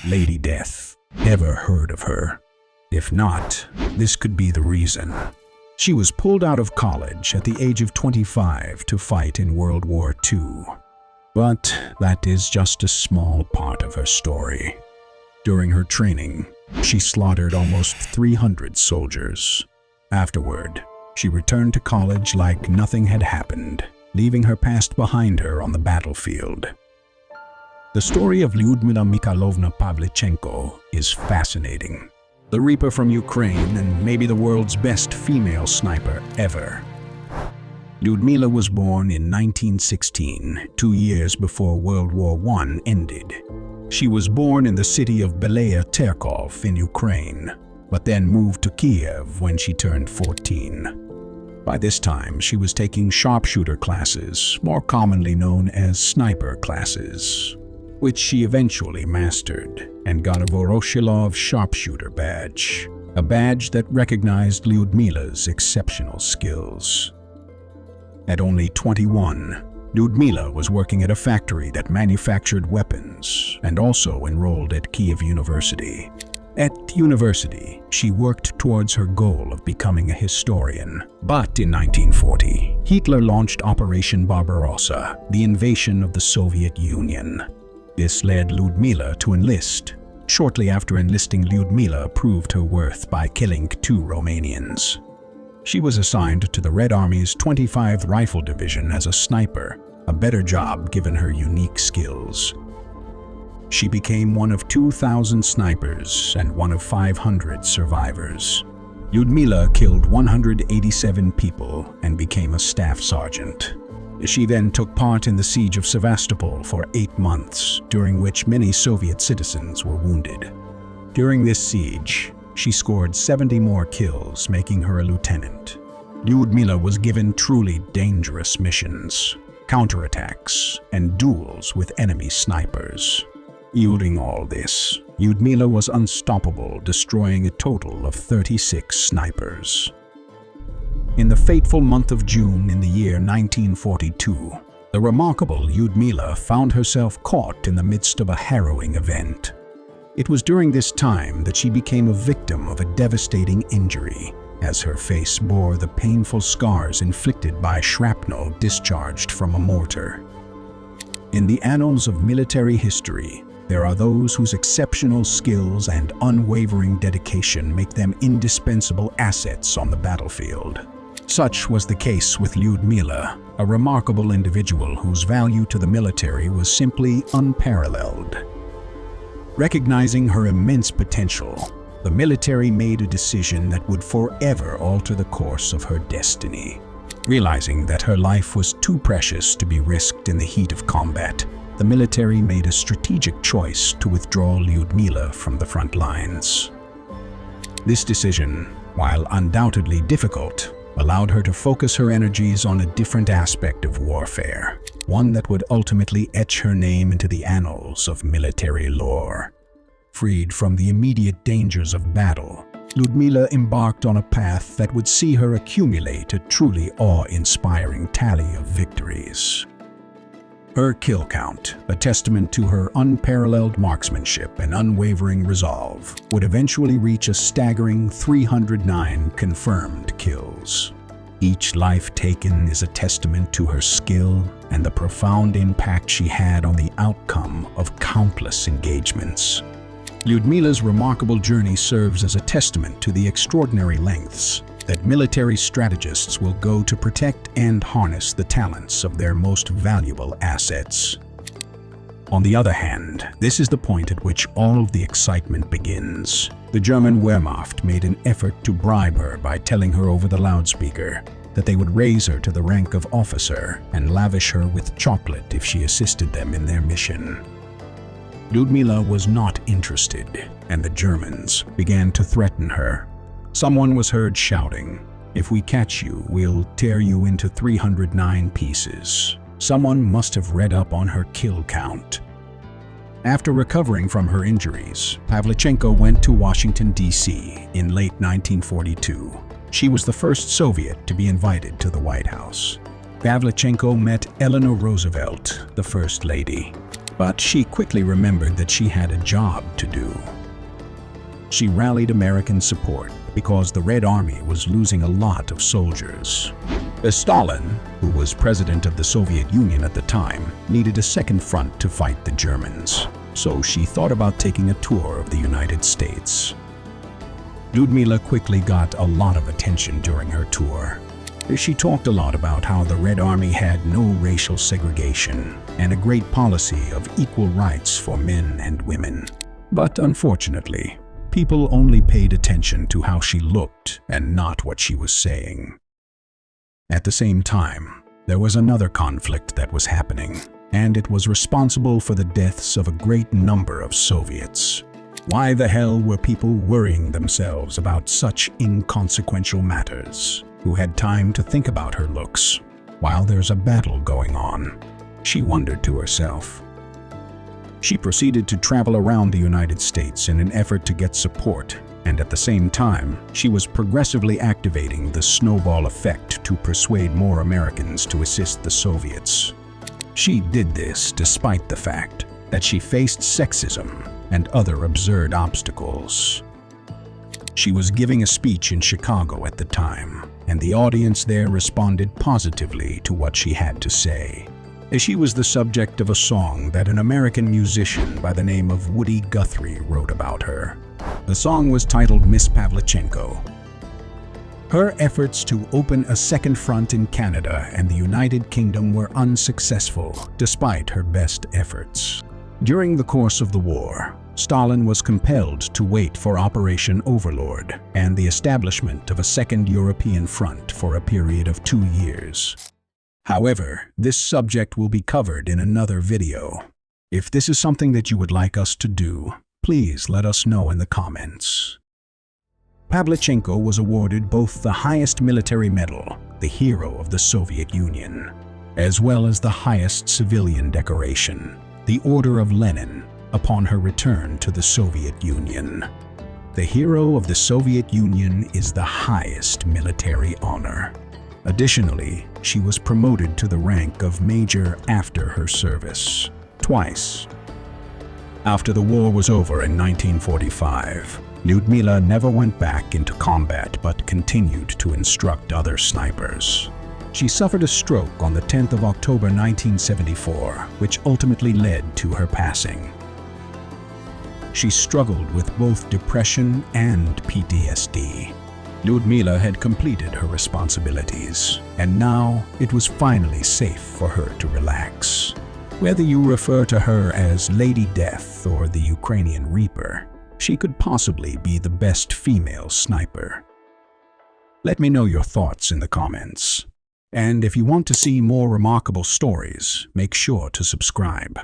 Lady Death. Ever heard of her? If not, this could be the reason. She was pulled out of college at the age of 25 to fight in World War II. But that is just a small part of her story. During her training, she slaughtered almost 300 soldiers. Afterward, she returned to college like nothing had happened, leaving her past behind her on the battlefield. The story of Lyudmila Mikhailovna Pavlichenko is fascinating. The Reaper from Ukraine and maybe the world's best female sniper ever. Lyudmila was born in 1916, 2 years before World War I ended. She was born in the city of Belaya Terkov in Ukraine, but then moved to Kiev when she turned 14. By this time, she was taking sharpshooter classes, more commonly known as sniper classes, which she eventually mastered and got a Voroshilov sharpshooter badge, a badge that recognized Lyudmila's exceptional skills. At only 21, Lyudmila was working at a factory that manufactured weapons and also enrolled at Kiev University. At university, she worked towards her goal of becoming a historian. But in 1940, Hitler launched Operation Barbarossa, the invasion of the Soviet Union. This led Lyudmila to enlist. Shortly after enlisting, Lyudmila proved her worth by killing 2 Romanians. She was assigned to the Red Army's 25th Rifle Division as a sniper, a better job given her unique skills. She became one of 2,000 snipers and one of 500 survivors. Lyudmila killed 187 people and became a staff sergeant. She then took part in the siege of Sevastopol for 8 months, during which many Soviet citizens were wounded. During this siege, she scored 70 more kills, making her a lieutenant. Lyudmila was given truly dangerous missions, counterattacks, and duels with enemy snipers. Yielding all this, Lyudmila was unstoppable, destroying a total of 36 snipers. In the fateful month of June in the year 1942, the remarkable Lyudmila found herself caught in the midst of a harrowing event. It was during this time that she became a victim of a devastating injury, as her face bore the painful scars inflicted by shrapnel discharged from a mortar. In the annals of military history, there are those whose exceptional skills and unwavering dedication make them indispensable assets on the battlefield. Such was the case with Lyudmila, a remarkable individual whose value to the military was simply unparalleled. Recognizing her immense potential, the military made a decision that would forever alter the course of her destiny. Realizing that her life was too precious to be risked in the heat of combat, the military made a strategic choice to withdraw Lyudmila from the front lines. This decision, while undoubtedly difficult, allowed her to focus her energies on a different aspect of warfare, one that would ultimately etch her name into the annals of military lore. Freed from the immediate dangers of battle, Lyudmila embarked on a path that would see her accumulate a truly awe-inspiring tally of victories. Her kill count, a testament to her unparalleled marksmanship and unwavering resolve, would eventually reach a staggering 309 confirmed kills. Each life taken is a testament to her skill and the profound impact she had on the outcome of countless engagements. Lyudmila's remarkable journey serves as a testament to the extraordinary lengths that military strategists will go to protect and harness the talents of their most valuable assets. On the other hand, this is the point at which all of the excitement begins. The German Wehrmacht made an effort to bribe her by telling her over the loudspeaker that they would raise her to the rank of officer and lavish her with chocolate if she assisted them in their mission. Lyudmila was not interested, and the Germans began to threaten her. Someone was heard shouting, "If we catch you, we'll tear you into 309 pieces." Someone must have read up on her kill count. After recovering from her injuries, Pavlichenko went to Washington, D.C. in late 1942. She was the first Soviet to be invited to the White House. Pavlichenko met Eleanor Roosevelt, the First Lady. But she quickly remembered that she had a job to do. She rallied American support because the Red Army was losing a lot of soldiers. Stalin, who was president of the Soviet Union at the time, needed a second front to fight the Germans, so she thought about taking a tour of the United States. Lyudmila quickly got a lot of attention during her tour. She talked a lot about how the Red Army had no racial segregation and a great policy of equal rights for men and women. But unfortunately, people only paid attention to how she looked and not what she was saying. At the same time, there was another conflict that was happening, and it was responsible for the deaths of a great number of Soviets. Why the hell were people worrying themselves about such inconsequential matters? Who had time to think about her looks while there's a battle going on? She wondered to herself. She proceeded to travel around the United States in an effort to get support, and at the same time, she was progressively activating the snowball effect to persuade more Americans to assist the Soviets. She did this despite the fact that she faced sexism and other absurd obstacles. She was giving a speech in Chicago at the time, and the audience there responded positively to what she had to say. She was the subject of a song that an American musician by the name of Woody Guthrie wrote about her. The song was titled Miss Pavlichenko. Her efforts to open a second front in Canada and the United Kingdom were unsuccessful, despite her best efforts. During the course of the war, Stalin was compelled to wait for Operation Overlord and the establishment of a second European front for a period of 2 years. However, this subject will be covered in another video. If this is something that you would like us to do, please let us know in the comments. Pavlichenko was awarded both the highest military medal, the Hero of the Soviet Union, as well as the highest civilian decoration, the Order of Lenin, upon her return to the Soviet Union. The Hero of the Soviet Union is the highest military honor. Additionally, she was promoted to the rank of Major after her service, twice. After the war was over in 1945, Lyudmila never went back into combat but continued to instruct other snipers. She suffered a stroke on the 10th of October 1974, which ultimately led to her passing. She struggled with both depression and PTSD. Lyudmila had completed her responsibilities, and now it was finally safe for her to relax. Whether you refer to her as Lady Death or the Ukrainian Reaper, she could possibly be the best female sniper. Let me know your thoughts in the comments. And if you want to see more remarkable stories, make sure to subscribe.